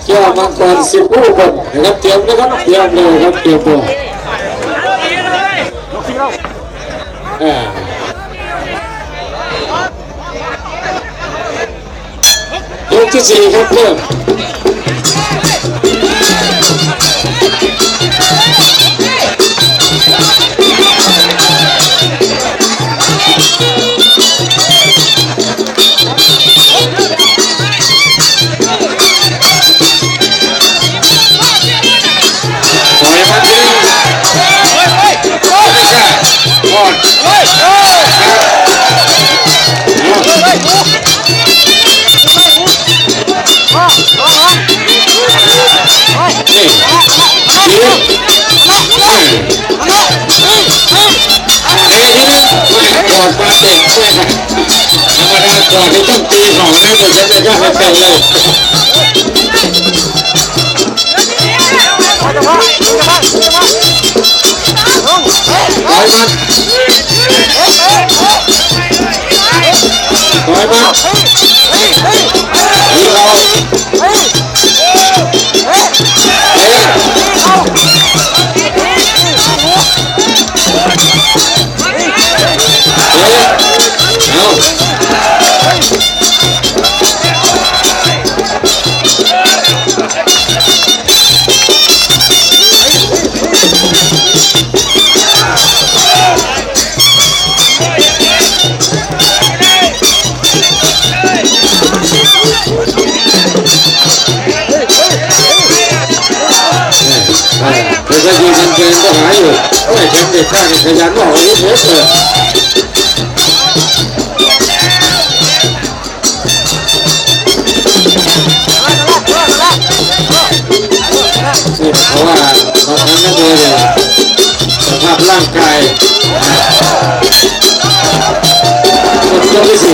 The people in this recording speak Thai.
เกี่ยวมาก่อน10 ผู้คนนะครับเตรียมนะครับเตรียมเลยครับเตรียมตัวยกที่4ครับเริ่มก่อนมาเตะด้วยนะธรรมดาก่อนที่ต้องตีของนะแต่ฉันจะไม่เป็นเลยถอยมันนี่เราก็ยืนเก่งก็หาอยู่โอ้ยแชมป์เด็กข้างขยันบอกอาวุธเยอะเลยเพราะว่าบางครั้งก็โดนสภาพร่างกายคนที่4